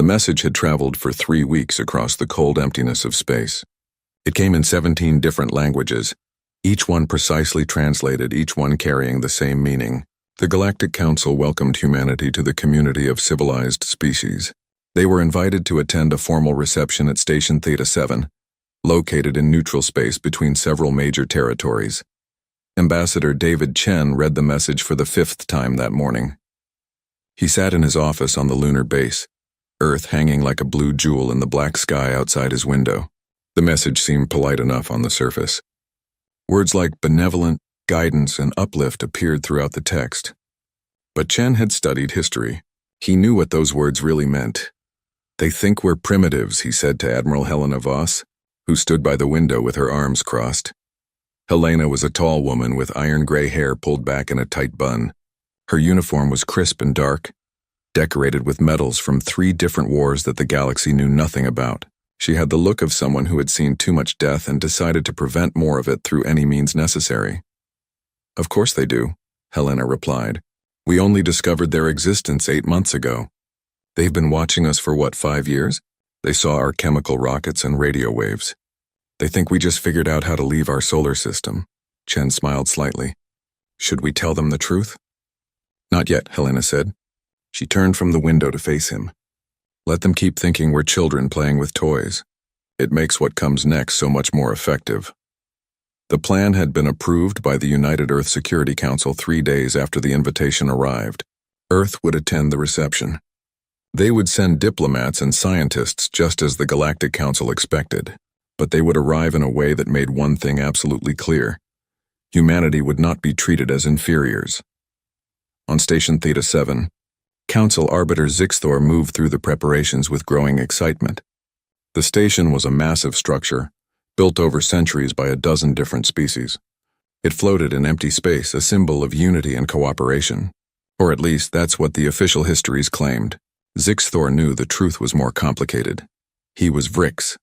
The message had traveled for 3 weeks across the cold emptiness of space. It came in 17 different languages, each one precisely translated, each one carrying the same meaning. The Galactic Council welcomed humanity to the community of civilized species. They were invited to attend a formal reception at Station Theta 7, located in neutral space between several major territories. Ambassador David Chen read the message for the 5th time that morning. He sat in his office on the lunar base, Earth hanging like a blue jewel in the black sky outside his window. The message seemed polite enough on the surface. Words like benevolent, guidance, and uplift appeared throughout the text. But Chen had studied history. He knew what those words really meant. "They think we're primitives," he said to Admiral Helena Voss, who stood by the window with her arms crossed. Helena was a tall woman with iron-gray hair pulled back in a tight bun. Her uniform was crisp and dark, decorated with medals from 3 different wars that the galaxy knew nothing about. She had the look of someone who had seen too much death and decided to prevent more of it through any means necessary. "Of course they do," Helena replied. "We only discovered their existence 8 months ago. They've been watching us for 5 years? They saw our chemical rockets and radio waves. They think we just figured out how to leave our solar system." Chen smiled slightly. "Should we tell them the truth?" "Not yet," Helena said. She turned from the window to face him. "Let them keep thinking we're children playing with toys. It makes what comes next so much more effective." The plan had been approved by the United Earth Security Council 3 days after the invitation arrived. Earth would attend the reception. They would send diplomats and scientists just as the Galactic Council expected, but they would arrive in a way that made one thing absolutely clear. Humanity would not be treated as inferiors. On Station Theta 7, Council Arbiter Zixthor moved through the preparations with growing excitement. The station was a massive structure, built over centuries by a dozen different species. It floated in empty space, a symbol of unity and cooperation. Or at least that's what the official histories claimed. Zixthor knew the truth was more complicated. He was Vrix,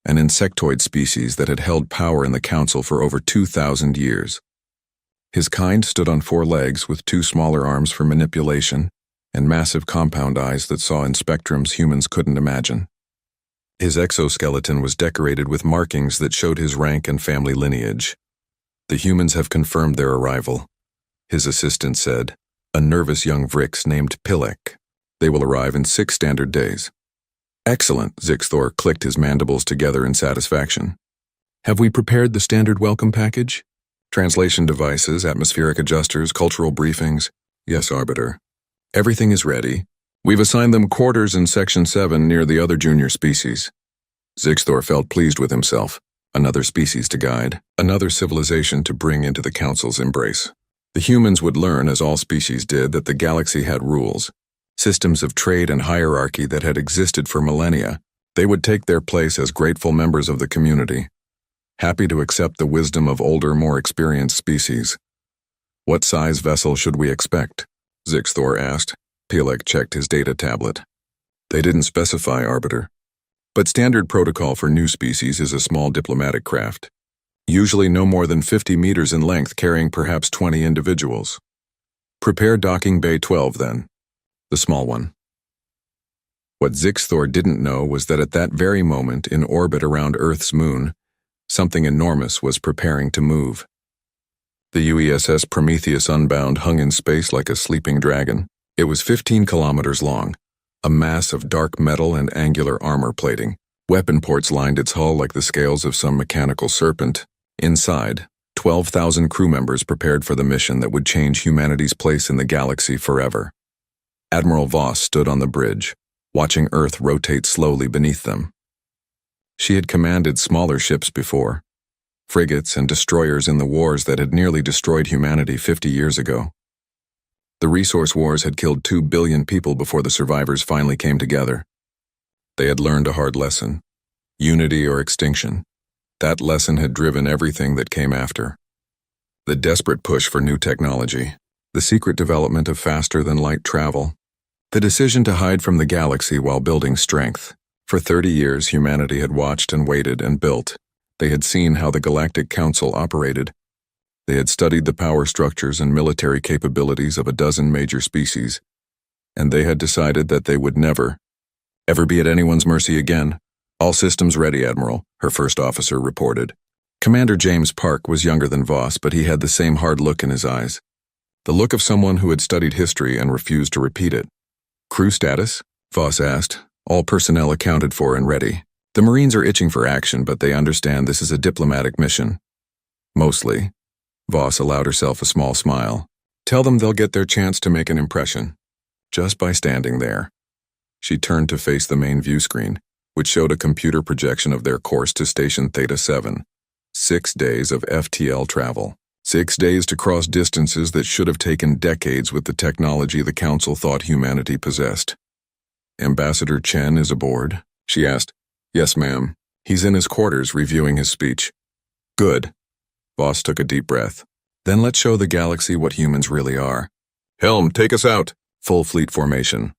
an insectoid species that had held power in the Council for over 2,000 years. His kind stood on 4 legs with 2 smaller arms for manipulation and massive compound eyes that saw in spectrums humans couldn't imagine. His exoskeleton was decorated with markings that showed his rank and family lineage. "The humans have confirmed their arrival," his assistant said, a nervous young Vrix named Pilek. "They will arrive in 6 standard days." "Excellent," Zixthor clicked his mandibles together in satisfaction. "Have we prepared the standard welcome package? Translation devices, atmospheric adjusters, cultural briefings?" "Yes, Arbiter. Everything is ready. We've assigned them quarters in Section 7 near the other junior species." Zixthor felt pleased with himself. Another species to guide, another civilization to bring into the Council's embrace. The humans would learn, as all species did, that the galaxy had rules, systems of trade and hierarchy that had existed for millennia. They would take their place as grateful members of the community, happy to accept the wisdom of older, more experienced species. "What size vessel should we expect?" Zixthor asked. Pilek checked his data tablet. "They didn't specify, Arbiter. But standard protocol for new species is a small diplomatic craft, usually no more than 50 meters in length, carrying perhaps 20 individuals. Prepare docking bay 12 then, the small one." What Zixthor didn't know was that at that very moment, in orbit around Earth's moon, something enormous was preparing to move. The UESS Prometheus Unbound hung in space like a sleeping dragon. It was 15 kilometers long, a mass of dark metal and angular armor plating. Weapon ports lined its hull like the scales of some mechanical serpent. Inside, 12,000 crew members prepared for the mission that would change humanity's place in the galaxy forever. Admiral Voss stood on the bridge, watching Earth rotate slowly beneath them. She had commanded smaller ships before, frigates and destroyers in the wars that had nearly destroyed humanity 50 years ago. The resource wars had killed 2 billion people before the survivors finally came together. They had learned a hard lesson: unity or extinction. That lesson had driven everything that came after. The desperate push for new technology, the secret development of faster-than-light travel, the decision to hide from the galaxy while building strength. For 30 years, humanity had watched and waited and built. They had seen how the Galactic Council operated. They had studied the power structures and military capabilities of a dozen major species, and they had decided that they would never, Ever be at anyone's mercy again? All systems ready, Admiral, her first officer reported. Commander James Park was younger than Voss, but he had the same hard look in his eyes. The look of someone who had studied history and refused to repeat it. Crew status? Voss asked. All personnel accounted for and ready. The Marines are itching for action, but they understand this is a diplomatic mission. Mostly. Voss allowed herself a small smile. Tell them they'll get their chance to make an impression. Just by standing there. She turned to face the main view screen, which showed a computer projection of their course to Station Theta 7. 6 days of FTL travel. 6 days to cross distances that should have taken decades with the technology the Council thought humanity possessed. Ambassador Chen is aboard? She asked. Yes, ma'am. He's in his quarters reviewing his speech. Good. Voss took a deep breath. Then let's show the galaxy what humans really are. Helm, take us out. Full fleet formation.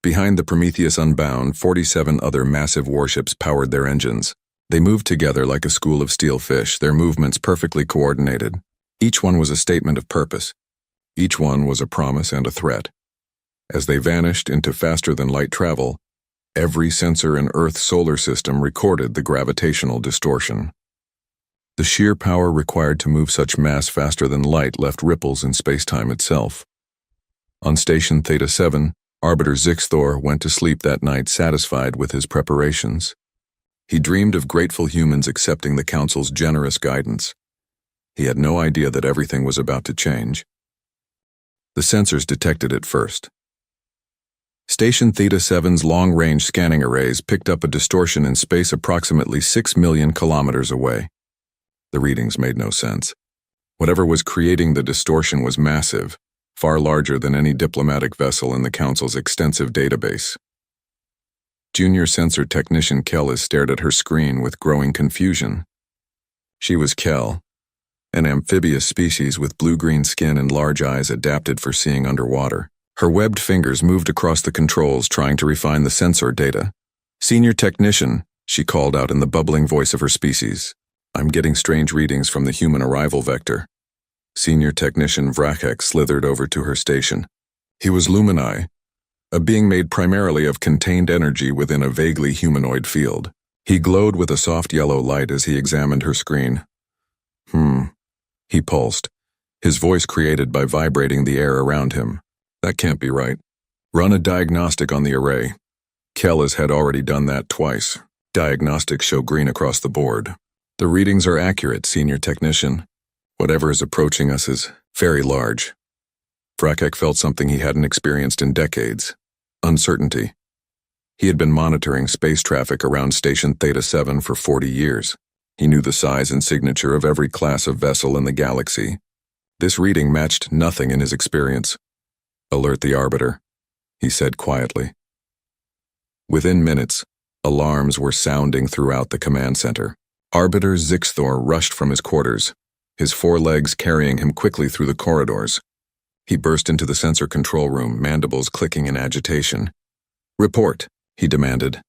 Behind the Prometheus Unbound, 47 other massive warships powered their engines. They moved together like a school of steel fish, their movements perfectly coordinated. Each one was a statement of purpose. Each one was a promise and a threat. As they vanished into faster-than-light travel, every sensor in Earth's solar system recorded the gravitational distortion. The sheer power required to move such mass faster than light left ripples in space-time itself. On Station Theta 7, Arbiter Zixthor went to sleep that night satisfied with his preparations. He dreamed of grateful humans accepting the Council's generous guidance. He had no idea that everything was about to change. The sensors detected it first. Station Theta 7's long-range scanning arrays picked up a distortion in space approximately 6 million kilometers away. The readings made no sense. Whatever was creating the distortion was massive, far larger than any diplomatic vessel in the Council's extensive database. Junior sensor technician Kellis stared at her screen with growing confusion. She was Kel, an amphibious species with blue-green skin and large eyes adapted for seeing underwater. Her webbed fingers moved across the controls trying to refine the sensor data. Senior technician, she called out in the bubbling voice of her species. I'm getting strange readings from the human arrival vector. Senior technician Vrachek slithered over to her station. He was Lumini, a being made primarily of contained energy within a vaguely humanoid field. He glowed with a soft yellow light as he examined her screen. He pulsed, his voice created by vibrating the air around him. That can't be right. Run a diagnostic on the array. Kellis had already done that twice. Diagnostics show green across the board. The readings are accurate, senior technician. Whatever is approaching us is very large. Vrachek felt something he hadn't experienced in decades. Uncertainty. He had been monitoring space traffic around Station Theta 7 for 40 years. He knew the size and signature of every class of vessel in the galaxy. This reading matched nothing in his experience. Alert the Arbiter, he said quietly. Within minutes, alarms were sounding throughout the command center. Arbiter Zixthor rushed from his quarters, his 4 legs carrying him quickly through the corridors. He burst into the sensor control room, mandibles clicking in agitation. Report, he demanded.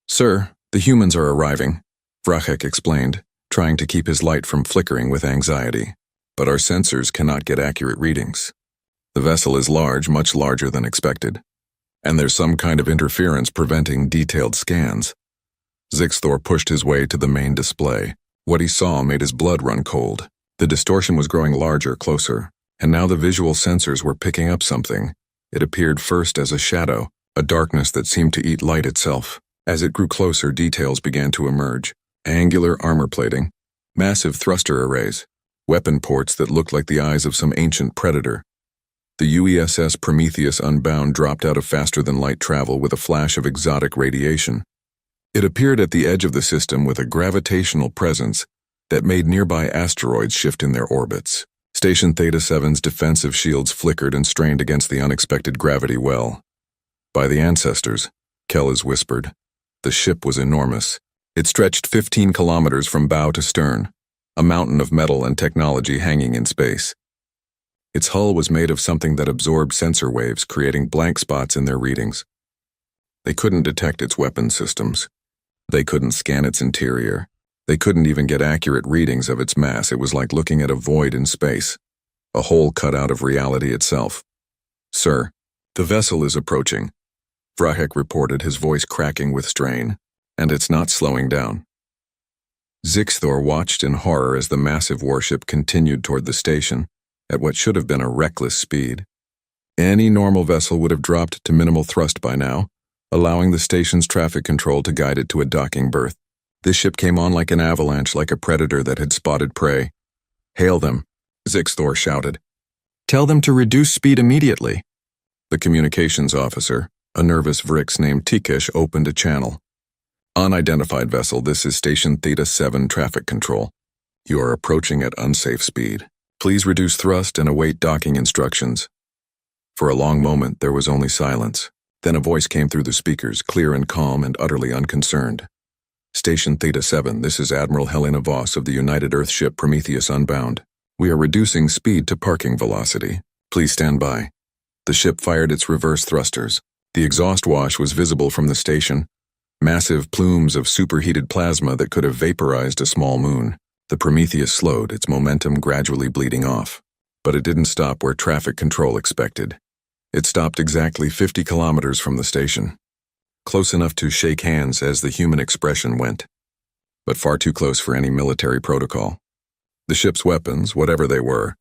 Sir, the humans are arriving, Vrachek explained, trying to keep his light from flickering with anxiety. But our sensors cannot get accurate readings. The vessel is large, much larger than expected. And there's some kind of interference preventing detailed scans. Zixthor pushed his way to the main display. What he saw made his blood run cold. The distortion was growing larger, closer, and now the visual sensors were picking up something. It appeared first as a shadow, a darkness that seemed to eat light itself. As it grew closer, details began to emerge. Angular armor plating, massive thruster arrays, weapon ports that looked like the eyes of some ancient predator. The UESS Prometheus Unbound dropped out of faster-than-light travel with a flash of exotic radiation. It appeared at the edge of the system with a gravitational presence that made nearby asteroids shift in their orbits. Station Theta 7's defensive shields flickered and strained against the unexpected gravity well. By the ancestors, Kellis whispered. The ship was enormous. It stretched 15 kilometers from bow to stern, a mountain of metal and technology hanging in space. Its hull was made of something that absorbed sensor waves, creating blank spots in their readings. They couldn't detect its weapon systems. They couldn't scan its interior. They couldn't even get accurate readings of its mass. It was like looking at a void in space, a hole cut out of reality itself. Sir, the vessel is approaching. Vrahek reported, his voice cracking with strain. And it's not slowing down. Zixthor watched in horror as the massive warship continued toward the station at what should have been a reckless speed. Any normal vessel would have dropped to minimal thrust by now, allowing the station's traffic control to guide it to a docking berth. This ship came on like an avalanche, like a predator that had spotted prey. "Hail them," Zixthor shouted. "Tell them to reduce speed immediately." The communications officer, a nervous Vrix named Tikish, opened a channel. "Unidentified vessel, this is Station Theta 7 traffic control. You are approaching at unsafe speed. Please reduce thrust and await docking instructions." For a long moment, there was only silence. Then a voice came through the speakers, clear and calm and utterly unconcerned. "Station Theta 7, this is Admiral Helena Voss of the United Earth ship Prometheus Unbound. We are reducing speed to parking velocity. Please stand by." The ship fired its reverse thrusters. The exhaust wash was visible from the station. Massive plumes of superheated plasma that could have vaporized a small moon. The Prometheus slowed, its momentum gradually bleeding off. But it didn't stop where traffic control expected. It stopped exactly 50 kilometers from the station. Close enough to shake hands as the human expression went. But far too close for any military protocol. The ship's weapons, whatever they were,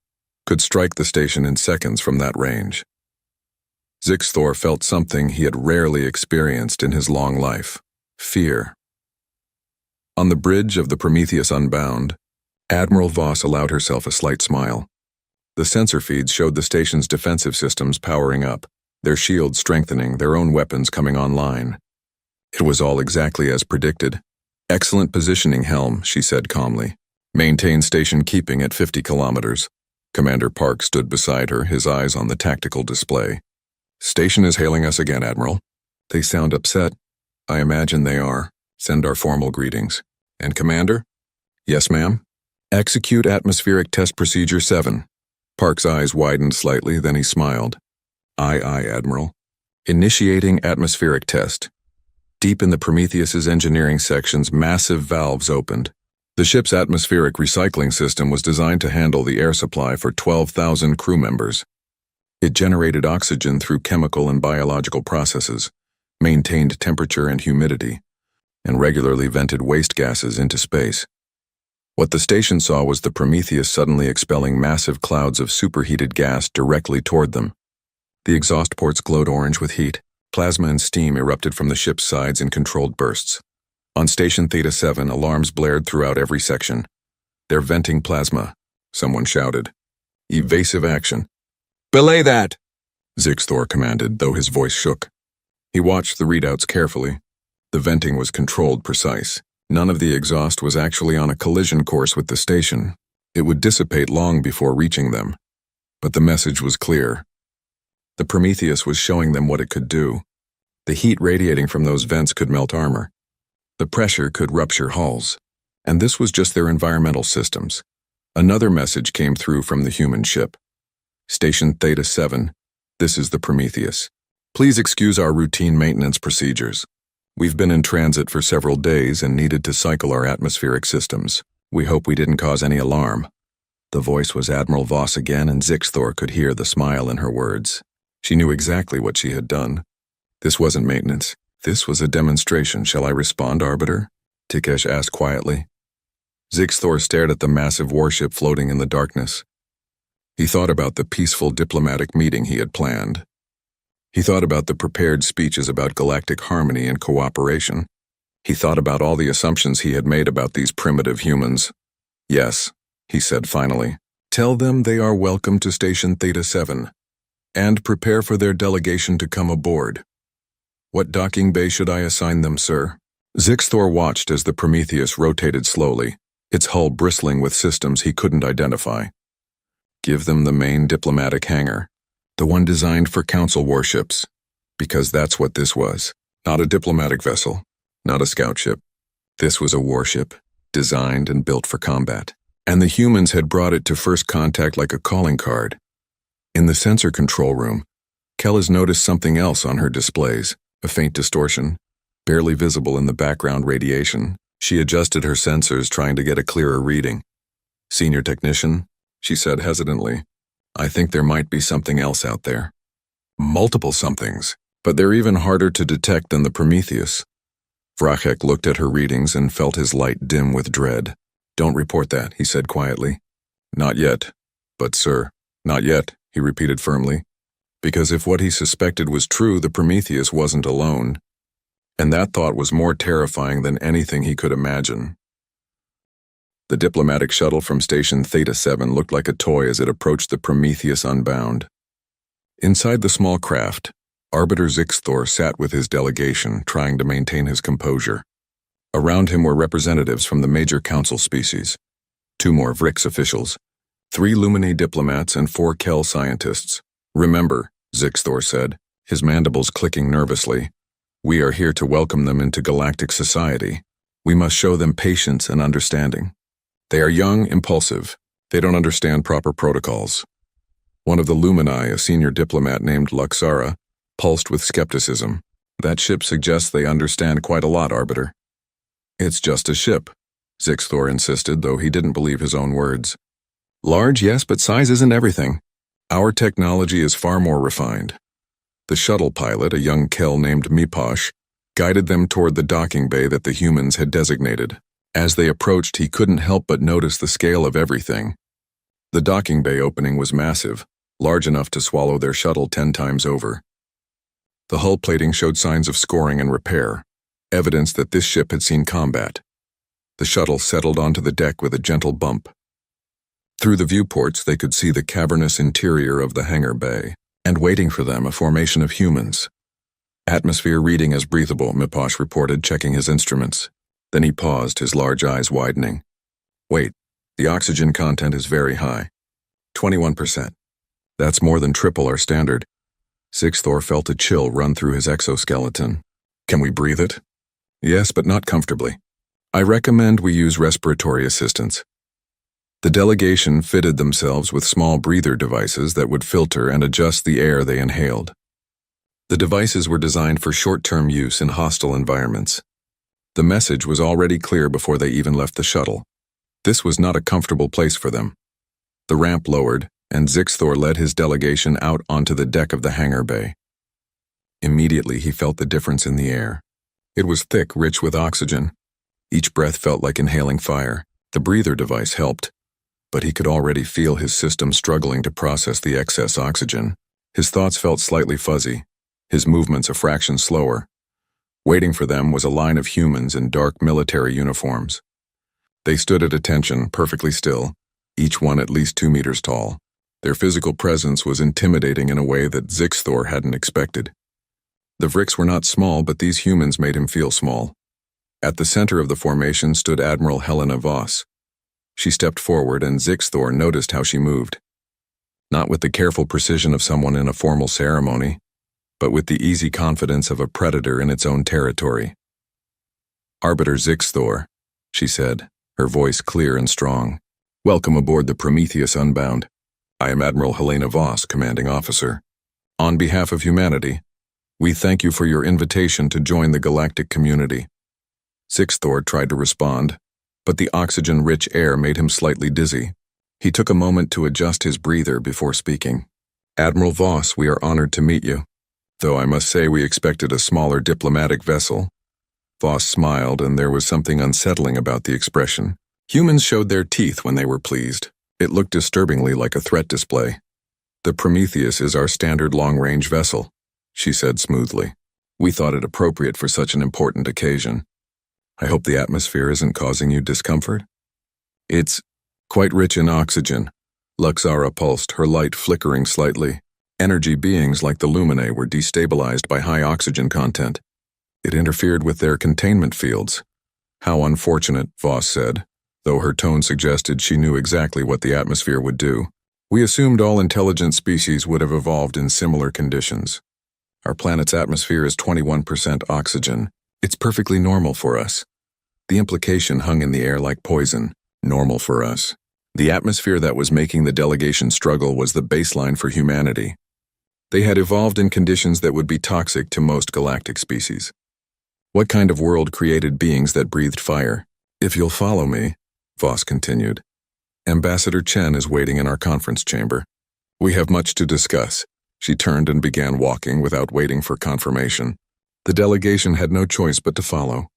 could strike the station in seconds from that range. Zixthor felt something he had rarely experienced in his long life. Fear. On the bridge of the Prometheus Unbound, Admiral Voss allowed herself a slight smile. The sensor feeds showed the station's defensive systems powering up, their shields strengthening, their own weapons coming online. It was all exactly as predicted. "Excellent positioning, Helm," she said calmly. "Maintain station keeping at 50 kilometers. Commander Park stood beside her, his eyes on the tactical display. "Station is hailing us again, Admiral." "They sound upset." "I imagine they are. Send our formal greetings." "And Commander?" "Yes, ma'am." "Execute atmospheric test procedure 7. Park's eyes widened slightly, then he smiled. "Aye, aye, Admiral." Initiating atmospheric test. Deep in the Prometheus's engineering sections, massive valves opened. The ship's atmospheric recycling system was designed to handle the air supply for 12,000 crew members. It generated oxygen through chemical and biological processes, maintained temperature and humidity, and regularly vented waste gases into space. What the station saw was the Prometheus suddenly expelling massive clouds of superheated gas directly toward them. The exhaust ports glowed orange with heat. Plasma and steam erupted from the ship's sides in controlled bursts. On Station Theta 7, alarms blared throughout every section. "They're venting plasma," someone shouted. "Evasive action." "Belay that!" Zixthor commanded, though his voice shook. He watched the readouts carefully. The venting was controlled, precise. None of the exhaust was actually on a collision course with the station. It would dissipate long before reaching them. But the message was clear. The Prometheus was showing them what it could do. The heat radiating from those vents could melt armor. The pressure could rupture hulls. And this was just their environmental systems. Another message came through from the human ship. "Station Theta 7, this is the Prometheus. Please excuse our routine maintenance procedures. We've been in transit for several days and needed to cycle our atmospheric systems. We hope we didn't cause any alarm." The voice was Admiral Voss again, and Zixthor could hear the smile in her words. She knew exactly what she had done. This wasn't maintenance. This was a demonstration. "Shall I respond, Arbiter?" Tikish asked quietly. Zixthor stared at the massive warship floating in the darkness. He thought about the peaceful diplomatic meeting he had planned. He thought about the prepared speeches about galactic harmony and cooperation. He thought about all the assumptions he had made about these primitive humans. "Yes," he said finally. "Tell them they are welcome to Station Theta 7, and prepare for their delegation to come aboard." "What docking bay should I assign them, sir?" Zixthor watched as the Prometheus rotated slowly, its hull bristling with systems he couldn't identify. "Give them the main diplomatic hangar. The one designed for council warships, because that's what this was. Not a diplomatic vessel, not a scout ship. This was a warship, designed and built for combat. And the humans had brought it to first contact like a calling card. In the sensor control room, Kellis noticed something else on her displays, a faint distortion, barely visible in the background radiation. She adjusted her sensors, trying to get a clearer reading. "Senior technician," she said hesitantly, "I think there might be something else out there." "Multiple somethings," But they're even harder to detect than the Prometheus. Vrachek looked at her readings and felt his light dim with dread. Don't report that, he said quietly. Not yet. But sir, not yet, he repeated firmly. Because if what he suspected was true, the Prometheus wasn't alone. And that thought was more terrifying than anything he could imagine. The diplomatic shuttle from Station Theta 7 looked like a toy as it approached the Prometheus Unbound. Inside the small craft, Arbiter Zixthor sat with his delegation, trying to maintain his composure. Around him were representatives from the major council species, 2 more Vrix officials, 3 Lumine diplomats, and 4 Kel scientists. Remember, Zixthor said, his mandibles clicking nervously, we are here to welcome them into galactic society. We must show them patience and understanding. They are young, impulsive. They don't understand proper protocols. One of the Lumini, a senior diplomat named Luxara, pulsed with skepticism. That ship suggests they understand quite a lot, Arbiter. It's just a ship, Zixthor insisted, though he didn't believe his own words. Large, yes, but size isn't everything. Our technology is far more refined. The shuttle pilot, a young Kel named Miposh, guided them toward the docking bay that the humans had designated. As they approached, he couldn't help but notice the scale of everything. The docking bay opening was massive, large enough to swallow their shuttle 10 times over. The hull plating showed signs of scoring and repair, evidence that this ship had seen combat. The shuttle settled onto the deck with a gentle bump. Through the viewports, they could see the cavernous interior of the hangar bay, and waiting for them, a formation of humans. Atmosphere reading as breathable, Miposh reported, checking his instruments. Then he paused, his large eyes widening. Wait, the oxygen content is very high. 21%. That's more than triple our standard. Zixthor felt a chill run through his exoskeleton. Can we breathe it? Yes, but not comfortably. I recommend we use respiratory assistance. The delegation fitted themselves with small breather devices that would filter and adjust the air they inhaled. The devices were designed for short-term use in hostile environments. The message was already clear before they even left the shuttle. This was not a comfortable place for them. The ramp lowered, and Zixthor led his delegation out onto the deck of the hangar bay. Immediately he felt the difference in the air. It was thick, rich with oxygen. Each breath felt like inhaling fire. The breather device helped, but he could already feel his system struggling to process the excess oxygen. His thoughts felt slightly fuzzy, his movements a fraction slower. Waiting for them was a line of humans in dark military uniforms. They stood at attention, perfectly still, each one at least 2 meters tall. Their physical presence was intimidating in a way that Zixthor hadn't expected. The Vrix were not small, but these humans made him feel small. At the center of the formation stood Admiral Helena Voss. She stepped forward, and Zixthor noticed how she moved. Not with the careful precision of someone in a formal ceremony, but with the easy confidence of a predator in its own territory. Arbiter Zixthor, she said, her voice clear and strong. Welcome aboard the Prometheus Unbound. I am Admiral Helena Voss, commanding officer. On behalf of humanity, we thank you for your invitation to join the galactic community. Zixthor tried to respond, but the oxygen-rich air made him slightly dizzy. He took a moment to adjust his breather before speaking. Admiral Voss, we are honored to meet you. Though I must say we expected a smaller diplomatic vessel. Voss smiled, and there was something unsettling about the expression. Humans showed their teeth when they were pleased. It looked disturbingly like a threat display. The Prometheus is our standard long-range vessel, she said smoothly. We thought it appropriate for such an important occasion. I hope the atmosphere isn't causing you discomfort. It's quite rich in oxygen. Luxara pulsed, her light flickering slightly. Energy beings like the Lumine were destabilized by high oxygen content. It interfered with their containment fields. How unfortunate, Voss said, though her tone suggested she knew exactly what the atmosphere would do. We assumed all intelligent species would have evolved in similar conditions. Our planet's atmosphere is 21% oxygen. It's perfectly normal for us. The implication hung in the air like poison. Normal for us. The atmosphere that was making the delegation struggle was the baseline for humanity. They had evolved in conditions that would be toxic to most galactic species. What kind of world created beings that breathed fire? If you'll follow me, Voss continued. Ambassador Chen is waiting in our conference chamber. We have much to discuss. She turned and began walking without waiting for confirmation. The delegation had no choice but to follow.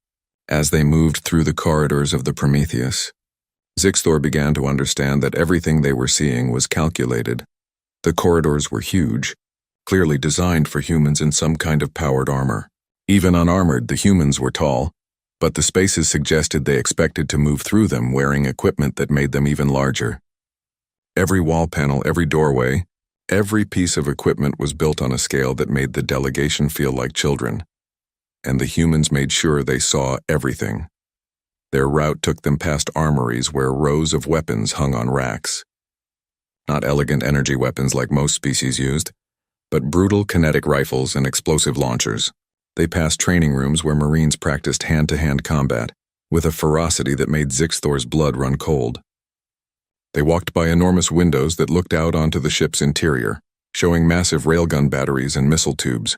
As they moved through the corridors of the Prometheus, Zixthor began to understand that everything they were seeing was calculated. The corridors were huge, clearly designed for humans in some kind of powered armor. Even unarmored, the humans were tall, but the spaces suggested they expected to move through them wearing equipment that made them even larger. Every wall panel, every doorway, every piece of equipment was built on a scale that made the delegation feel like children, and the humans made sure they saw everything. Their route took them past armories where rows of weapons hung on racks. Not elegant energy weapons like most species used, but brutal kinetic rifles and explosive launchers. They passed training rooms where Marines practiced hand-to-hand combat, with a ferocity that made Zixthor's blood run cold. They walked by enormous windows that looked out onto the ship's interior, showing massive railgun batteries and missile tubes.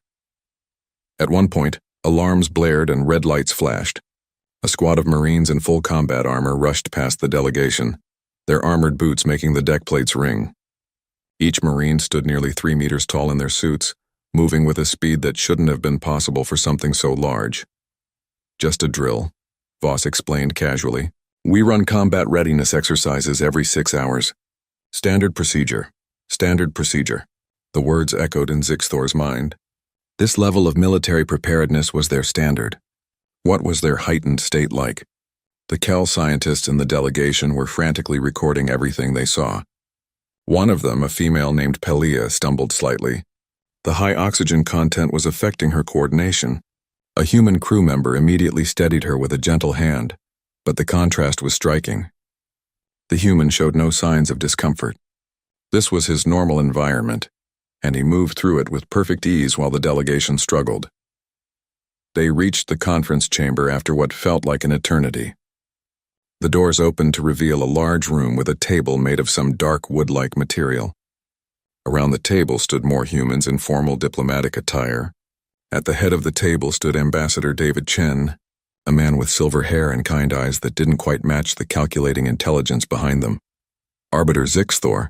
At one point, alarms blared and red lights flashed. A squad of Marines in full combat armor rushed past the delegation, their armored boots making the deck plates ring. Each Marine stood nearly 3 meters tall in their suits, moving with a speed that shouldn't have been possible for something so large. Just a drill, Voss explained casually. We run combat readiness exercises every 6 hours. Standard procedure. Standard procedure. The words echoed in Zixthor's mind. This level of military preparedness was their standard. What was their heightened state like? The Kel scientists in the delegation were frantically recording everything they saw. One of them, a female named Pelia, stumbled slightly. The high oxygen content was affecting her coordination. A human crew member immediately steadied her with a gentle hand, but the contrast was striking. The human showed no signs of discomfort. This was his normal environment, and he moved through it with perfect ease while the delegation struggled. They reached the conference chamber after what felt like an eternity. The doors opened to reveal a large room with a table made of some dark wood-like material. Around the table stood more humans in formal diplomatic attire. At the head of the table stood Ambassador David Chen, a man with silver hair and kind eyes that didn't quite match the calculating intelligence behind them. Arbiter Zixthor,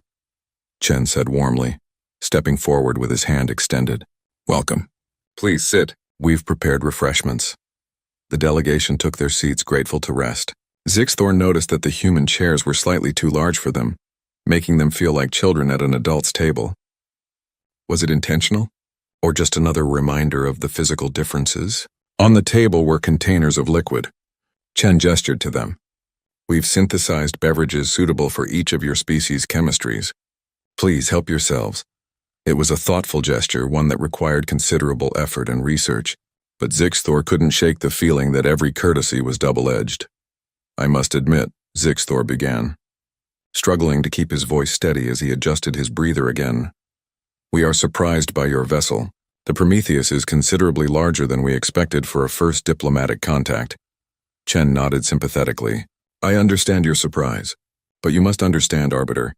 Chen said warmly, stepping forward with his hand extended. Welcome. Please sit. We've prepared refreshments. The delegation took their seats, grateful to rest. Zixthor noticed that the human chairs were slightly too large for them, making them feel like children at an adult's table. Was it intentional? Or just another reminder of the physical differences? On the table were containers of liquid. Chen gestured to them. We've synthesized beverages suitable for each of your species' chemistries. Please help yourselves. It was a thoughtful gesture, one that required considerable effort and research, but Zixthor couldn't shake the feeling that every courtesy was double-edged. I must admit, Zixthor began, struggling to keep his voice steady as he adjusted his breather again. We are surprised by your vessel. The Prometheus is considerably larger than we expected for a first diplomatic contact. Chen nodded sympathetically. I understand your surprise, but you must understand, Arbiter,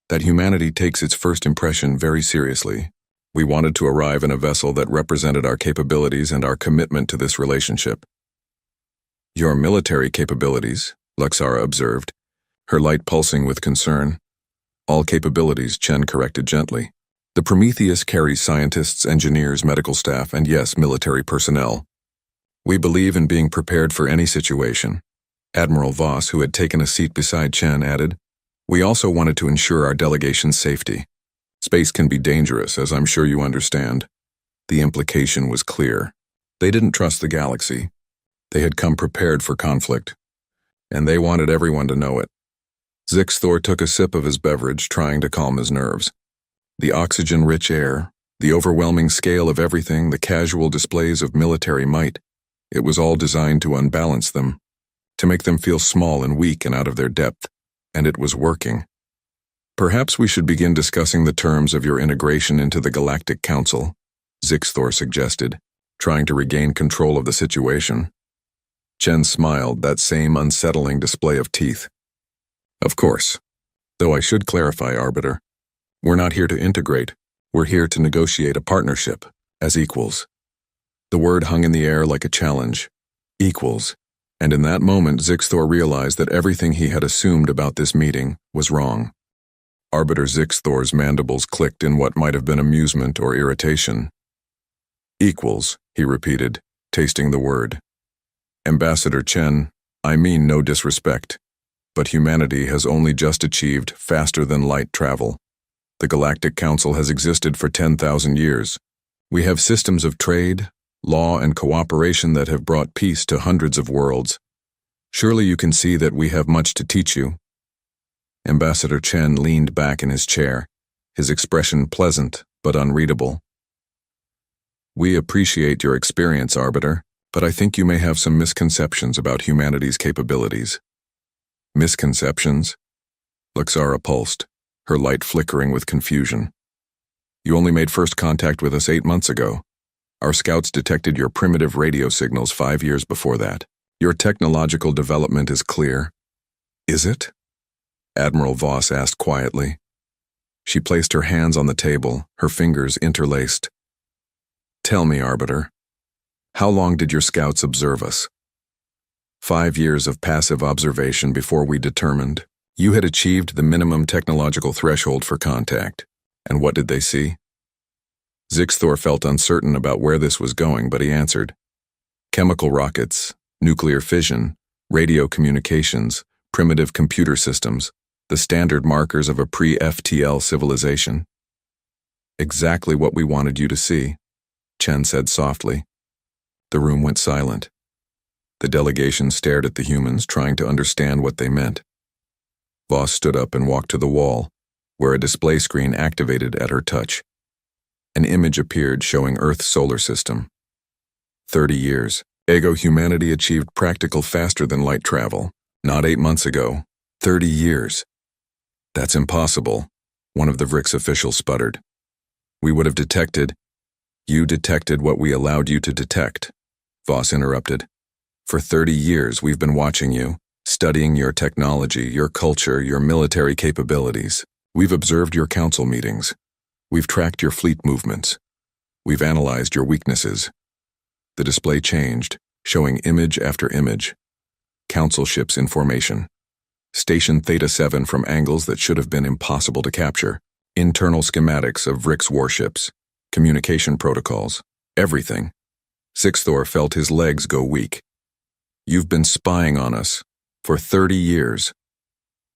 that humanity takes its first impression very seriously. We wanted to arrive in a vessel that represented our capabilities and our commitment to this relationship. Your military capabilities, Luxara observed, her light pulsing with concern. All capabilities, Chen corrected gently. The Prometheus carries scientists, engineers, medical staff, and yes, military personnel. We believe in being prepared for any situation. Admiral Voss, who had taken a seat beside Chen, added, we also wanted to ensure our delegation's safety. Space can be dangerous, as I'm sure you understand. The implication was clear. They didn't trust the galaxy. They had come prepared for conflict, and they wanted everyone to know it. Zixthor took a sip of his beverage, trying to calm his nerves. The oxygen-rich air, the overwhelming scale of everything, the casual displays of military might, it was all designed to unbalance them, to make them feel small and weak and out of their depth. And it was working. Perhaps we should begin discussing the terms of your integration into the Galactic Council, Zixthor suggested, trying to regain control of the situation. Chen smiled, that same unsettling display of teeth. Of course. Though I should clarify, Arbiter, we're not here to integrate, we're here to negotiate a partnership, as equals. The word hung in the air like a challenge. Equals. And in that moment, Zixthor realized that everything he had assumed about this meeting was wrong. Arbiter Zixthor's mandibles clicked in what might have been amusement or irritation. Equals, he repeated, tasting the word. Ambassador Chen, I mean no disrespect, but humanity has only just achieved faster-than-light travel. The Galactic Council has existed for 10,000 years. We have systems of trade, law, and cooperation that have brought peace to hundreds of worlds. Surely you can see that we have much to teach you. Ambassador Chen leaned back in his chair, his expression pleasant but unreadable. We appreciate your experience, Arbiter, but I think you may have some misconceptions about humanity's capabilities. Misconceptions? Luxara pulsed, her light flickering with confusion. You only made first contact with us 8 months ago. Our scouts detected your primitive radio signals 5 years before that. Your technological development is clear. Is it? Admiral Voss asked quietly. She placed her hands on the table, her fingers interlaced. Tell me, Arbiter, how long did your scouts observe us? 5 years of passive observation before we determined you had achieved the minimum technological threshold for contact. And what did they see? Zixthor felt uncertain about where this was going, but he answered. Chemical rockets, nuclear fission, radio communications, primitive computer systems, the standard markers of a pre-FTL civilization. Exactly what we wanted you to see, Chen said softly. The room went silent. The delegation stared at the humans, trying to understand what they meant. Voss stood up and walked to the wall, where a display screen activated at her touch. An image appeared showing Earth's solar system. 30 years. Ego humanity achieved practical faster-than-light travel. Not 8 months ago. 30 years. That's impossible, one of the VRIX officials sputtered. We would have detected. You detected what we allowed you to detect, Voss interrupted. For 30 years we've been watching you, studying your technology, your culture, your military capabilities. We've observed your council meetings. We've tracked your fleet movements. We've analyzed your weaknesses. The display changed, showing image after image. Council ships in formation. Station Theta-7 from angles that should have been impossible to capture. Internal schematics of VRIX warships. Communication protocols. Everything. Zixthor felt his legs go weak. You've been spying on us. For 30 years.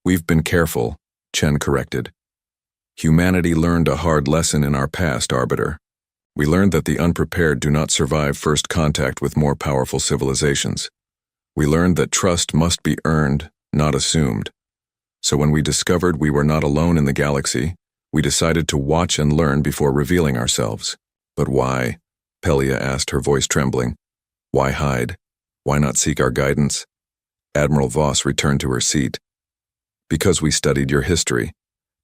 We've been careful, Chen corrected. Humanity learned a hard lesson in our past, Arbiter. We learned that the unprepared do not survive first contact with more powerful civilizations. We learned that trust must be earned, not assumed. So when we discovered we were not alone in the galaxy, we decided to watch and learn before revealing ourselves. But why? Pelia asked, her voice trembling. Why hide? Why not seek our guidance? Admiral Voss returned to her seat. Because we studied your history.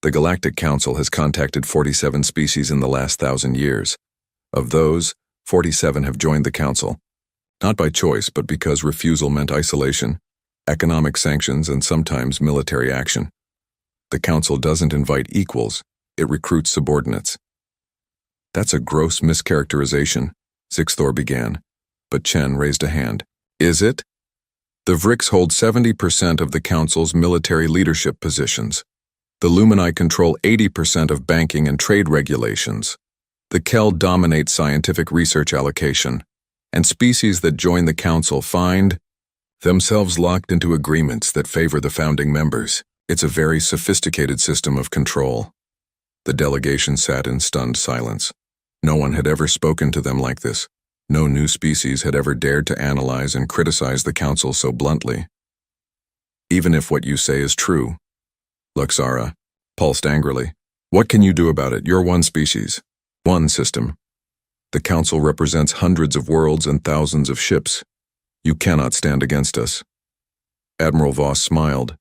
The Galactic Council has contacted 47 species in the last 1,000 years. Of those, 47 have joined the Council. Not by choice, but because refusal meant isolation, economic sanctions, and sometimes military action. The Council doesn't invite equals, it recruits subordinates. That's a gross mischaracterization, Zixthor began, but Chen raised a hand. Is it? The VRIX hold 70% of the Council's military leadership positions. The Lumini control 80% of banking and trade regulations. The Kel dominate scientific research allocation, and species that join the Council find themselves locked into agreements that favor the founding members. It's a very sophisticated system of control. The delegation sat in stunned silence. No one had ever spoken to them like this. No new species had ever dared to analyze and criticize the Council so bluntly. Even if what you say is true, Luxara pulsed angrily. What can you do about it? You're one species, one system. The Council represents hundreds of worlds and thousands of ships. You cannot stand against us. Admiral Voss smiled.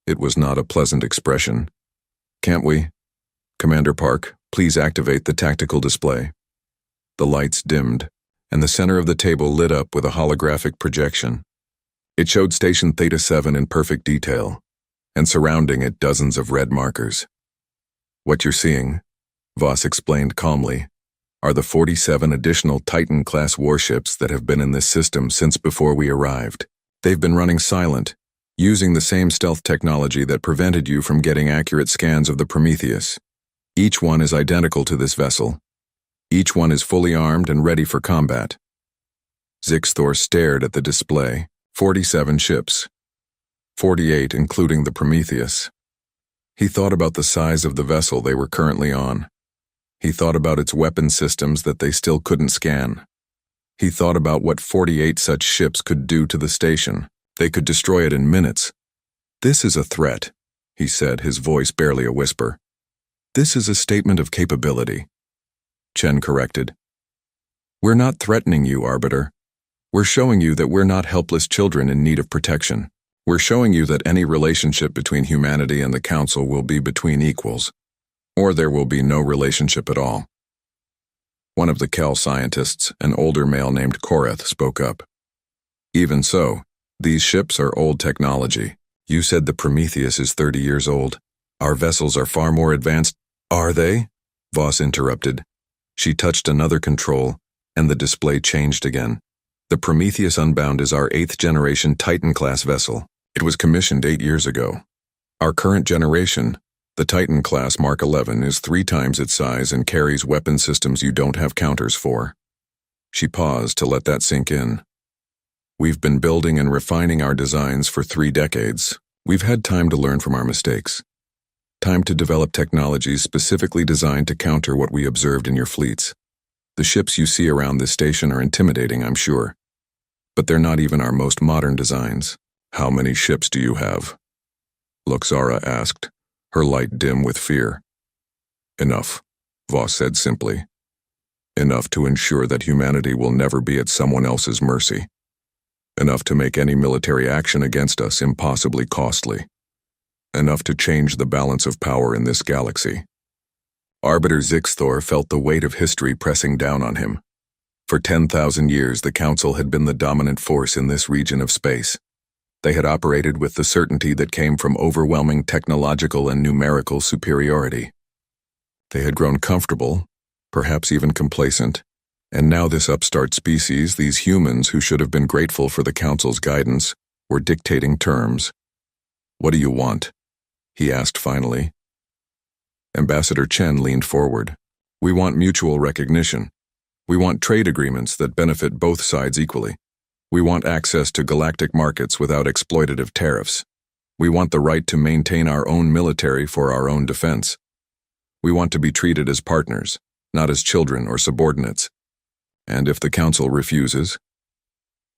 It was not a pleasant expression. Can't we? Commander Park, please activate the tactical display. The lights dimmed, and the center of the table lit up with a holographic projection. It showed Station Theta-7 in perfect detail, and surrounding it dozens of red markers. What you're seeing, Voss explained calmly, are the 47 additional Titan-class warships that have been in this system since before we arrived. They've been running silent, using the same stealth technology that prevented you from getting accurate scans of the Prometheus. Each one is identical to this vessel. Each one is fully armed and ready for combat. Zixthor stared at the display. 47 ships. 48 including the Prometheus. He thought about the size of the vessel they were currently on. He thought about its weapon systems that they still couldn't scan. He thought about what 48 such ships could do to the station. They could destroy it in minutes. "This is a threat," he said, his voice barely a whisper. "This is a statement of capability." Chen corrected. "We're not threatening you, Arbiter. We're showing you that we're not helpless children in need of protection. We're showing you that any relationship between humanity and the Council will be between equals, or there will be no relationship at all." One of the Kel scientists, an older male named Korath, spoke up. "Even so, these ships are old technology. You said the Prometheus is 30 years old. Our vessels are far more advanced." "Are they?" Voss interrupted. She touched another control, and the display changed again. The Prometheus Unbound is our 8th-generation Titan-class vessel. It was commissioned 8 years ago. Our current generation, the Titan-class Mark 11, is 3 times its size and carries weapon systems you don't have counters for. She paused to let that sink in. "We've been building and refining our designs for 3 decades. We've had time to learn from our mistakes. Time to develop technologies specifically designed to counter what we observed in your fleets. The ships you see around this station are intimidating, I'm sure. But they're not even our most modern designs. How many ships do you have?" Luxara asked, her light dim with fear. "Enough," Voss said simply. "Enough to ensure that humanity will never be at someone else's mercy. Enough to make any military action against us impossibly costly. Enough to change the balance of power in this galaxy." Arbiter Zixthor felt the weight of history pressing down on him. For 10,000 years, the Council had been the dominant force in this region of space. They had operated with the certainty that came from overwhelming technological and numerical superiority. They had grown comfortable, perhaps even complacent, and now this upstart species, these humans who should have been grateful for the Council's guidance, were dictating terms. "What do you want?" he asked finally. Ambassador Chen leaned forward. "We want mutual recognition. We want trade agreements that benefit both sides equally. We want access to galactic markets without exploitative tariffs. We want the right to maintain our own military for our own defense. We want to be treated as partners, not as children or subordinates. And if the Council refuses,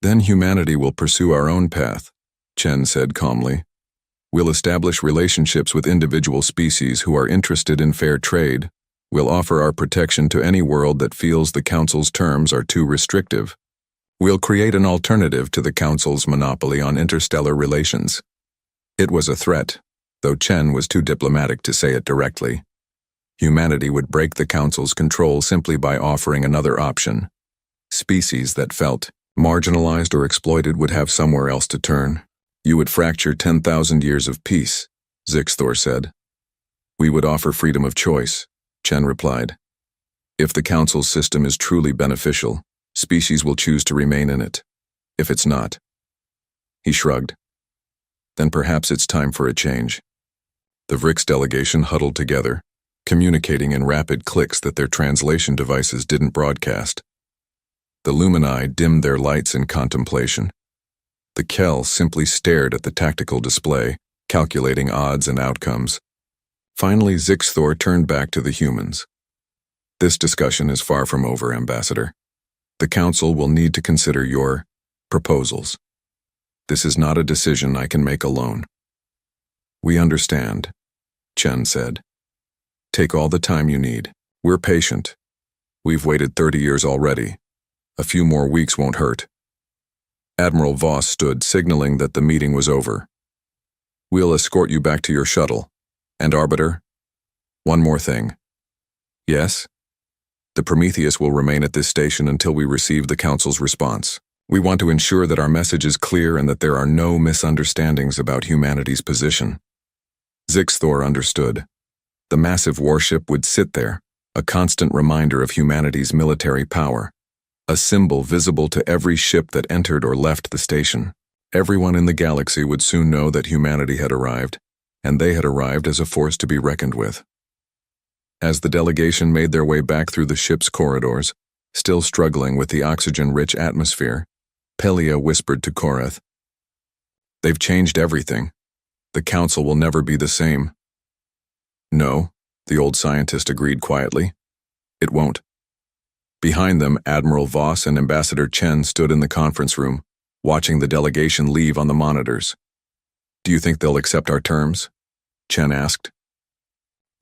then humanity will pursue our own path," Chen said calmly. "We'll establish relationships with individual species who are interested in fair trade. We'll offer our protection to any world that feels the Council's terms are too restrictive. We'll create an alternative to the Council's monopoly on interstellar relations." It was a threat, though Chen was too diplomatic to say it directly. Humanity would break the Council's control simply by offering another option. Species that felt marginalized or exploited would have somewhere else to turn. "You would fracture 10,000 years of peace," Zixthor said. "We would offer freedom of choice," Chen replied. "If the Council's system is truly beneficial, species will choose to remain in it. If it's not," he shrugged, "then perhaps it's time for a change." The Vrix delegation huddled together, communicating in rapid clicks that their translation devices didn't broadcast. The Lumini dimmed their lights in contemplation. The Kel simply stared at the tactical display, calculating odds and outcomes. Finally, Zixthor turned back to the humans. "This discussion is far from over, Ambassador. The Council will need to consider your proposals. This is not a decision I can make alone." "We understand," Chen said. "Take all the time you need. We're patient. We've waited 30 years already. A few more weeks won't hurt." Admiral Voss stood, signaling that the meeting was over. "We'll escort you back to your shuttle. And Arbiter, one more thing." "Yes?" "The Prometheus will remain at this station until we receive the Council's response. We want to ensure that our message is clear and that there are no misunderstandings about humanity's position." Zixthor understood. The massive warship would sit there, a constant reminder of humanity's military power, a symbol visible to every ship that entered or left the station. Everyone in the galaxy would soon know that humanity had arrived, and they had arrived as a force to be reckoned with. As the delegation made their way back through the ship's corridors, still struggling with the oxygen-rich atmosphere, Pelia whispered to Korath, "They've changed everything. The Council will never be the same." "No," the old scientist agreed quietly. "It won't." Behind them, Admiral Voss and Ambassador Chen stood in the conference room, watching the delegation leave on the monitors. "Do you think they'll accept our terms?" Chen asked.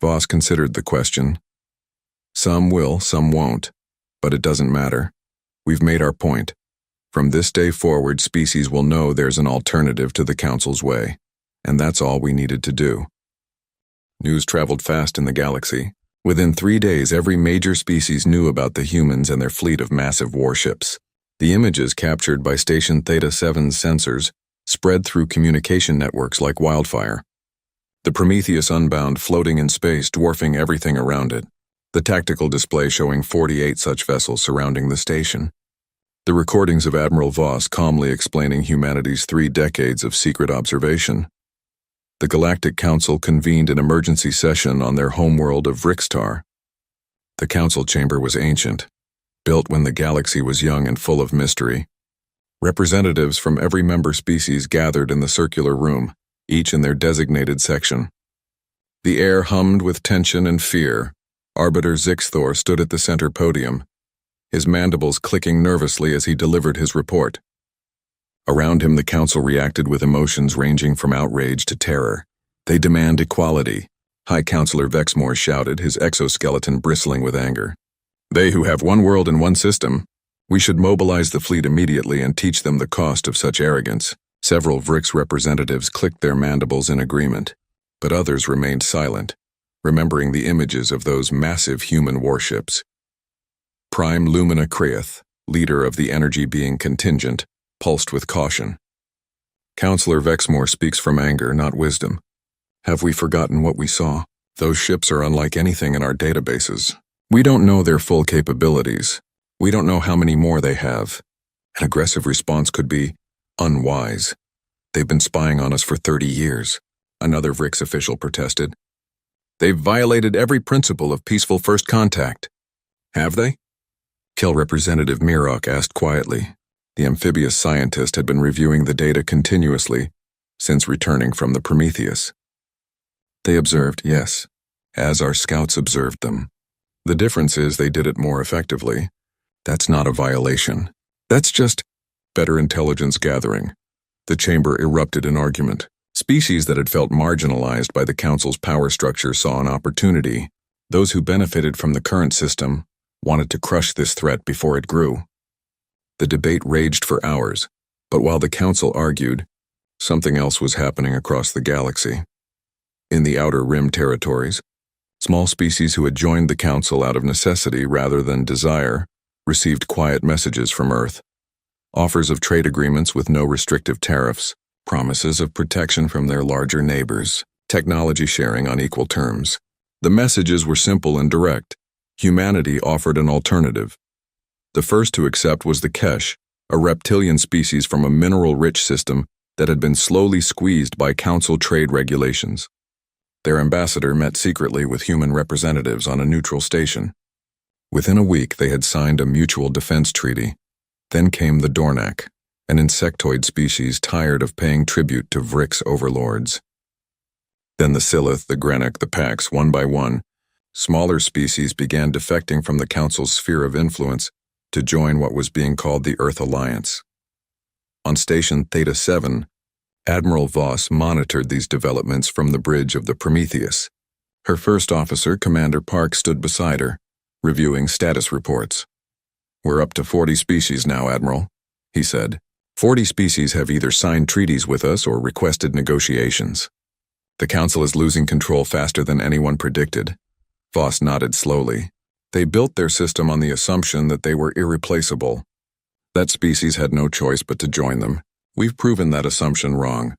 Voss considered the question. "Some will, some won't, but it doesn't matter. We've made our point. From this day forward, species will know there's an alternative to the Council's way, and that's all we needed to do." News traveled fast in the galaxy. Within 3 days, every major species knew about the humans and their fleet of massive warships. The images captured by Station Theta 7's sensors spread through communication networks like wildfire. The Prometheus Unbound floating in space, dwarfing everything around it. The tactical display showing 48 such vessels surrounding the station. The recordings of Admiral Voss calmly explaining humanity's 3 decades of secret observation. The Galactic Council convened an emergency session on their homeworld of Vrixtar. The council chamber was ancient, built when the galaxy was young and full of mystery. Representatives from every member species gathered in the circular room, each in their designated section. The air hummed with tension and fear. Arbiter Zixthor stood at the center podium, his mandibles clicking nervously as he delivered his report. Around him, the council reacted with emotions ranging from outrage to terror. "They demand equality," High Counselor Vexmore shouted, his exoskeleton bristling with anger. "They who have one world and one system. We should mobilize the fleet immediately and teach them the cost of such arrogance." Several Vrix representatives clicked their mandibles in agreement, but others remained silent, remembering the images of those massive human warships. Prime Lumina Kreath, leader of the energy being contingent, pulsed with caution. Counselor Vexmore speaks from anger, not wisdom. "Have we forgotten what we saw? Those ships are unlike anything in our databases. We don't know their full capabilities. We don't know how many more they have. An aggressive response could be unwise. They've been spying on us for 30 years, another Vrix official protested. "They've violated every principle of peaceful first contact." "Have they?" Kill Representative Mirok asked quietly. The amphibious scientist had been reviewing the data continuously since returning from the Prometheus. "They observed, yes, as our scouts observed them. The difference is they did it more effectively. That's not a violation. That's just better intelligence gathering." The chamber erupted in argument. Species that had felt marginalized by the Council's power structure saw an opportunity. Those who benefited from the current system wanted to crush this threat before it grew. The debate raged for hours, but while the Council argued, something else was happening across the galaxy. In the Outer Rim territories, small species who had joined the Council out of necessity rather than desire received quiet messages from Earth. Offers of trade agreements with no restrictive tariffs, promises of protection from their larger neighbors, technology sharing on equal terms. The messages were simple and direct. Humanity offered an alternative. The first to accept was the Kesh, a reptilian species from a mineral-rich system that had been slowly squeezed by Council trade regulations. Their ambassador met secretly with human representatives on a neutral station. Within a week, they had signed a mutual defense treaty. Then came the Dornak, an insectoid species tired of paying tribute to Vrix overlords. Then the Silith, the Grenek, the Pax, one by one, smaller species began defecting from the Council's sphere of influence to join what was being called the Earth Alliance. On Station Theta 7, Admiral Voss monitored these developments from the bridge of the Prometheus. Her first officer, Commander Park, stood beside her, reviewing status reports. "We're up to 40 species now, Admiral," he said. 40 species have either signed treaties with us or requested negotiations. The Council is losing control faster than anyone predicted. Voss nodded slowly. They built their system on the assumption that they were irreplaceable. That species had no choice but to join them. We've proven that assumption wrong.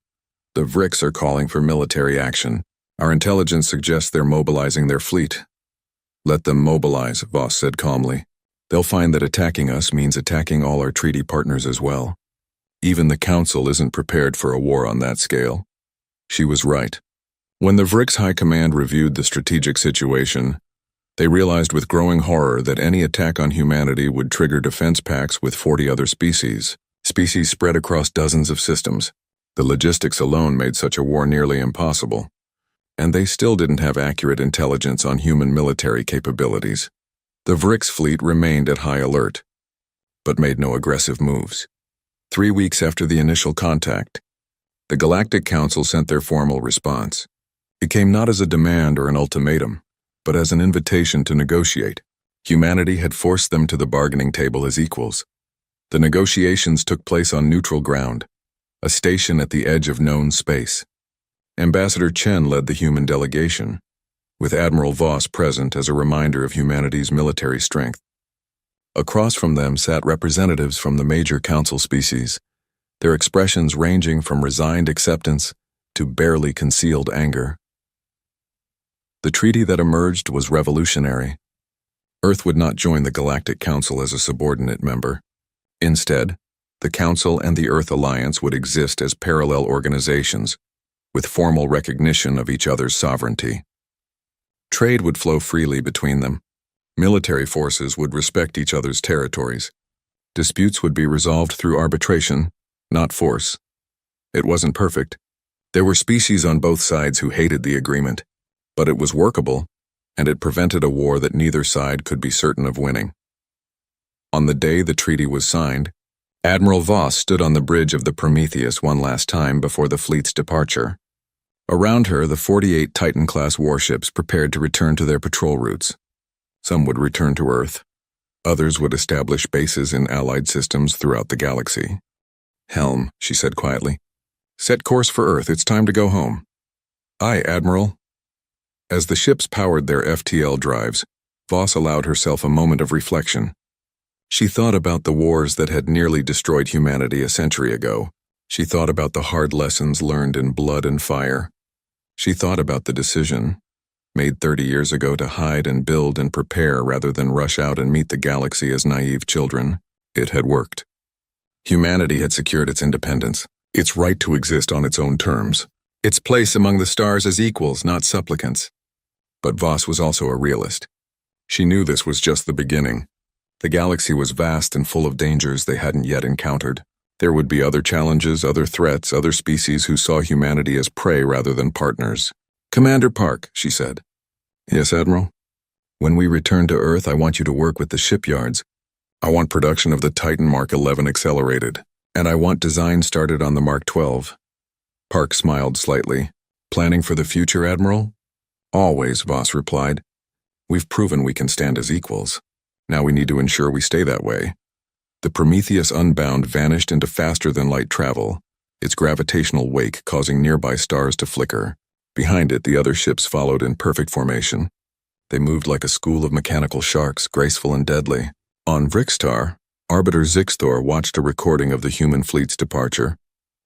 The Vrix are calling for military action. Our intelligence suggests they're mobilizing their fleet. "Let them mobilize," Voss said calmly. "They'll find that attacking us means attacking all our treaty partners as well. Even the Council isn't prepared for a war on that scale. She was right. When the Vrix High Command reviewed the strategic situation, they realized with growing horror that any attack on humanity would trigger defense pacts with 40 other species spread across dozens of systems. The logistics alone made such a war nearly impossible. And they still didn't have accurate intelligence on human military capabilities. The Vrix fleet remained at high alert, but made no aggressive moves. 3 weeks after the initial contact, the Galactic Council sent their formal response. It came not as a demand or an ultimatum, but as an invitation to negotiate. Humanity had forced them to the bargaining table as equals. The negotiations took place on neutral ground, a station at the edge of known space. Ambassador Chen led the human delegation, with Admiral Voss present as a reminder of humanity's military strength. Across from them sat representatives from the major council species, their expressions ranging from resigned acceptance to barely concealed anger. The treaty that emerged was revolutionary. Earth would not join the Galactic Council as a subordinate member. Instead, the Council and the Earth Alliance would exist as parallel organizations, with formal recognition of each other's sovereignty. Trade would flow freely between them. Military forces would respect each other's territories. Disputes would be resolved through arbitration, not force. It wasn't perfect. There were species on both sides who hated the agreement, but it was workable, and it prevented a war that neither side could be certain of winning. On the day the treaty was signed, Admiral Voss stood on the bridge of the Prometheus one last time before the fleet's departure. Around her, the 48 Titan-class warships prepared to return to their patrol routes. Some would return to Earth. Others would establish bases in allied systems throughout the galaxy. "Helm," she said quietly. "Set course for Earth. It's time to go home." "Aye, Admiral." As the ships powered their FTL drives, Voss allowed herself a moment of reflection. She thought about the wars that had nearly destroyed humanity a century ago. She thought about the hard lessons learned in blood and fire. She thought about the decision, made 30 years ago, to hide and build and prepare rather than rush out and meet the galaxy as naive children. It had worked. Humanity had secured its independence, its right to exist on its own terms, its place among the stars as equals, not supplicants. But Voss was also a realist. She knew this was just the beginning. The galaxy was vast and full of dangers they hadn't yet encountered. There would be other challenges, other threats, other species who saw humanity as prey rather than partners. "Commander Park," she said. "Yes, Admiral?" "When we return to Earth, I want you to work with the shipyards. I want production of the Titan Mark 11 accelerated, and I want design started on the Mark 12. Park smiled slightly. "Planning for the future, Admiral?" "Always," Voss replied. "We've proven we can stand as equals. Now we need to ensure we stay that way." The Prometheus Unbound vanished into faster-than-light travel, its gravitational wake causing nearby stars to flicker. Behind it, the other ships followed in perfect formation. They moved like a school of mechanical sharks, graceful and deadly. On Vrixtar, Arbiter Zixthor watched a recording of the human fleet's departure.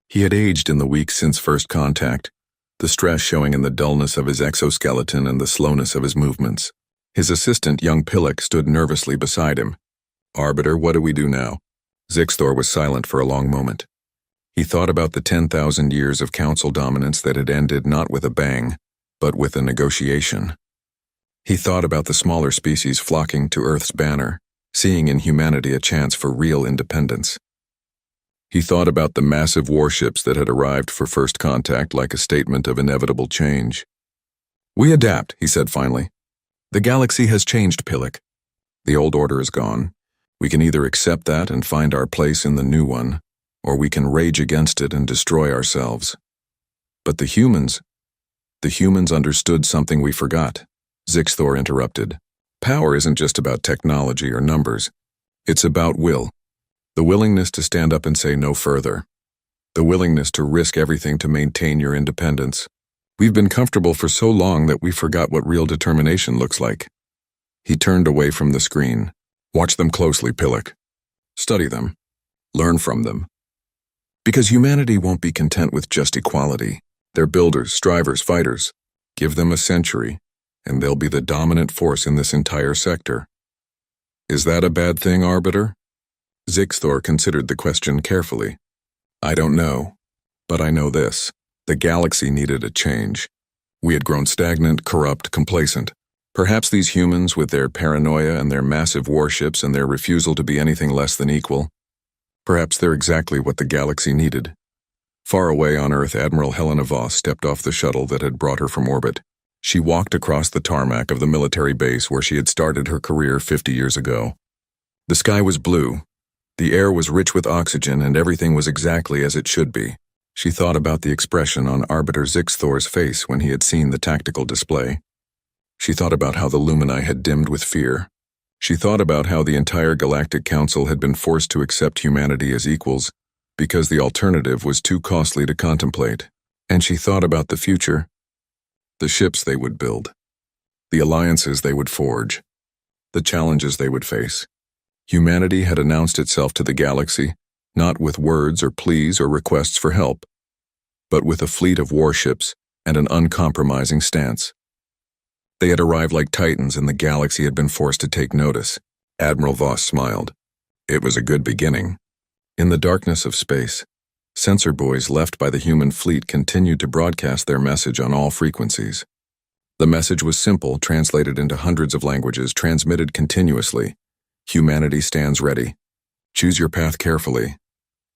He had aged in the weeks since first contact, the stress showing in the dullness of his exoskeleton and the slowness of his movements. His assistant, young Pillock, stood nervously beside him. "Arbiter, what do we do now?" Zixthor was silent for a long moment. He thought about the 10,000 years of council dominance that had ended not with a bang, but with a negotiation. He thought about the smaller species flocking to Earth's banner, seeing in humanity a chance for real independence. He thought about the massive warships that had arrived for first contact like a statement of inevitable change. "We adapt," he said finally. "The galaxy has changed, Pillock. The old order is gone. We can either accept that and find our place in the new one, or we can rage against it and destroy ourselves." "But the humans understood something we forgot," Zixthor interrupted. "Power isn't just about technology or numbers. It's about will. The willingness to stand up and say no further. The willingness to risk everything to maintain your independence. We've been comfortable for so long that we forgot what real determination looks like." He turned away from the screen. "Watch them closely, Pillock. Study them. Learn from them. Because humanity won't be content with just equality. They're builders, strivers, fighters. Give them a century, and they'll be the dominant force in this entire sector." "Is that a bad thing, Arbiter?" Zixthor considered the question carefully. I don't know. But I know this. The galaxy needed a change. We had grown stagnant, corrupt, complacent. Perhaps these humans, with their paranoia and their massive warships and their refusal to be anything less than equal, perhaps they're exactly what the galaxy needed. Far away on Earth, Admiral Helena Voss stepped off the shuttle that had brought her from orbit. She walked across the tarmac of the military base where she had started her career 50 years ago. The sky was blue. The air was rich with oxygen, and everything was exactly as it should be. She thought about the expression on Arbiter Zixthor's face when he had seen the tactical display. She thought about how the Lumini had dimmed with fear. She thought about how the entire Galactic Council had been forced to accept humanity as equals because the alternative was too costly to contemplate. And she thought about the future, the ships they would build, the alliances they would forge, the challenges they would face. Humanity had announced itself to the galaxy, not with words or pleas or requests for help, but with a fleet of warships and an uncompromising stance. They had arrived like titans, and the galaxy had been forced to take notice. Admiral Voss smiled. It was a good beginning. In the darkness of space, sensor buoys left by the human fleet continued to broadcast their message on all frequencies. The message was simple, translated into hundreds of languages, transmitted continuously. Humanity stands ready. Choose your path carefully.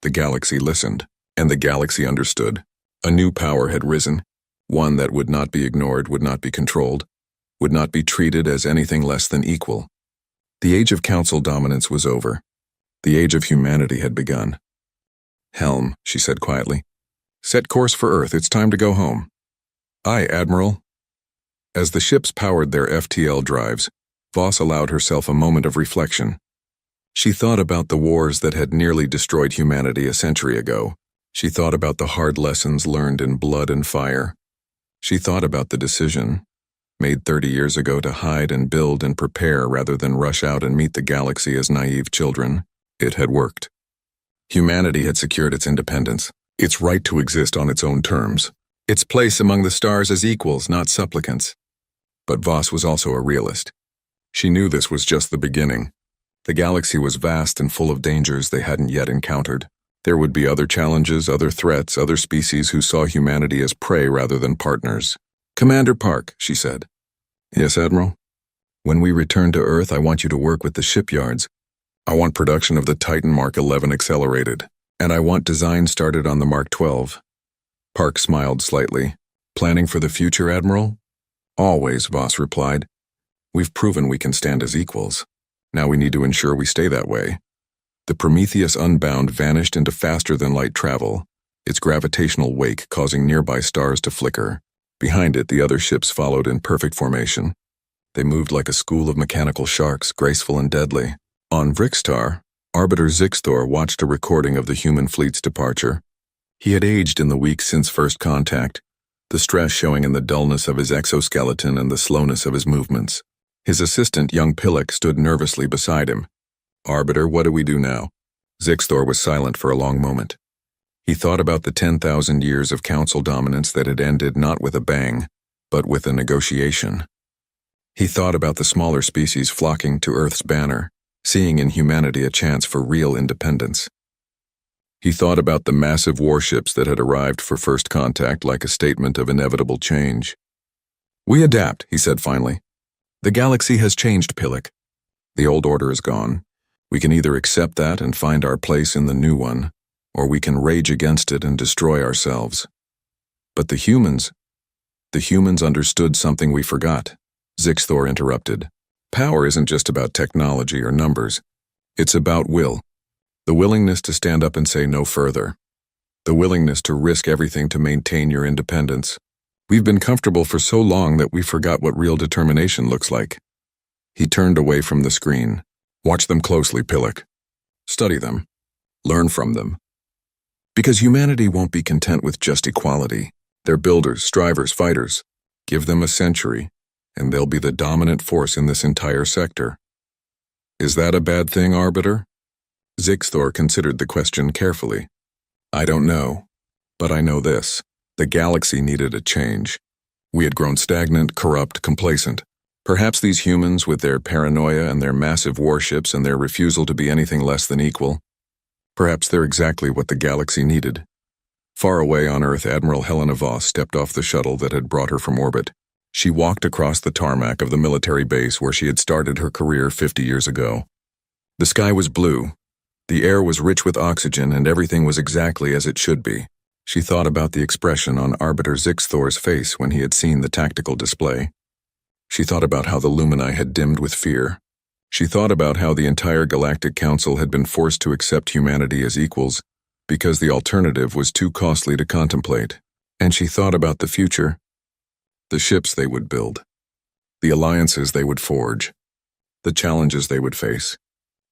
The galaxy listened, and the galaxy understood. A new power had risen, one that would not be ignored, would not be controlled, would not be treated as anything less than equal. The age of council dominance was over. The age of humanity had begun. Helm, she said quietly. Set course for Earth. It's time to go home. Aye, Admiral. As the ships powered their FTL drives, Voss allowed herself a moment of reflection. She thought about the wars that had nearly destroyed humanity a century ago. She thought about the hard lessons learned in blood and fire. She thought about the decision, made 30 years ago, to hide and build and prepare rather than rush out and meet the galaxy as naive children. It had worked. Humanity had secured its independence, its right to exist on its own terms, its place among the stars as equals, not supplicants. But Voss was also a realist. She knew this was just the beginning. The galaxy was vast and full of dangers they hadn't yet encountered. There would be other challenges, other threats, other species who saw humanity as prey rather than partners. Commander Park, she said. Yes, Admiral? When we return to Earth, I want you to work with the shipyards. I want production of the Titan Mark 11 accelerated, and I want design started on the Mark 12. Park smiled slightly. Planning for the future, Admiral? Always, Voss replied. We've proven we can stand as equals. Now we need to ensure we stay that way. The Prometheus Unbound vanished into faster-than-light travel, its gravitational wake causing nearby stars to flicker. Behind it, the other ships followed in perfect formation. They moved like a school of mechanical sharks, graceful and deadly. On Vrixtar, Arbiter Zixthor watched a recording of the human fleet's departure. He had aged in the weeks since first contact, the stress showing in the dullness of his exoskeleton and the slowness of his movements. His assistant, young Pillock, stood nervously beside him. Arbiter, what do we do now? Zixthor was silent for a long moment. He thought about the 10,000 years of council dominance that had ended not with a bang, but with a negotiation. He thought about the smaller species flocking to Earth's banner, seeing in humanity a chance for real independence. He thought about the massive warships that had arrived for first contact like a statement of inevitable change. We adapt, he said finally. The galaxy has changed, Pillock. The old order is gone. We can either accept that and find our place in the new one, or we can rage against it and destroy ourselves. But the humans understood something we forgot. Zixthor interrupted. Power isn't just about technology or numbers. It's about will. The willingness to stand up and say no further. The willingness to risk everything to maintain your independence. We've been comfortable for so long that we forgot what real determination looks like. He turned away from the screen. Watch them closely, Pillock. Study them. Learn from them. Because humanity won't be content with just equality. They're builders, strivers, fighters. Give them a century, and they'll be the dominant force in this entire sector. Is that a bad thing, Arbiter? Zixthor considered the question carefully. I don't know, but I know this. The galaxy needed a change. We had grown stagnant, corrupt, complacent. Perhaps these humans, with their paranoia and their massive warships and their refusal to be anything less than equal, Perhaps they're exactly what the galaxy needed. Far away on Earth, Admiral Helena Voss stepped off the shuttle that had brought her from orbit. She walked across the tarmac of the military base where she had started her career 50 years ago. The sky was blue. The air was rich with oxygen, and everything was exactly as it should be. She thought about the expression on Arbiter Zixthor's face when he had seen the tactical display. She thought about how the Lumini had dimmed with fear. She thought about how the entire Galactic Council had been forced to accept humanity as equals because the alternative was too costly to contemplate. And she thought about the future, the ships they would build, the alliances they would forge, the challenges they would face.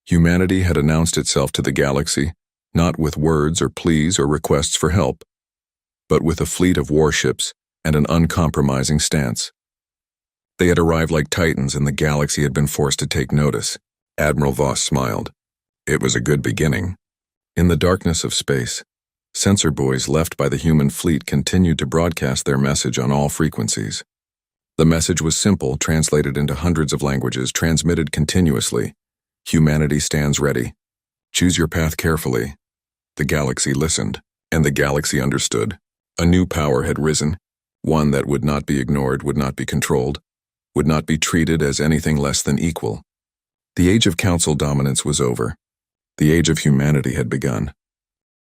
Humanity had announced itself to the galaxy, not with words or pleas or requests for help, but with a fleet of warships and an uncompromising stance. They had arrived like titans, and the galaxy had been forced to take notice. Admiral Voss smiled. It was a good beginning. In the darkness of space, sensor buoys left by the human fleet continued to broadcast their message on all frequencies. The message was simple, translated into hundreds of languages, transmitted continuously. Humanity stands ready. Choose your path carefully. The galaxy listened, and the galaxy understood. A new power had risen, one that would not be ignored, would not be controlled, would not be treated as anything less than equal. The age of council dominance was over. The age of humanity had begun.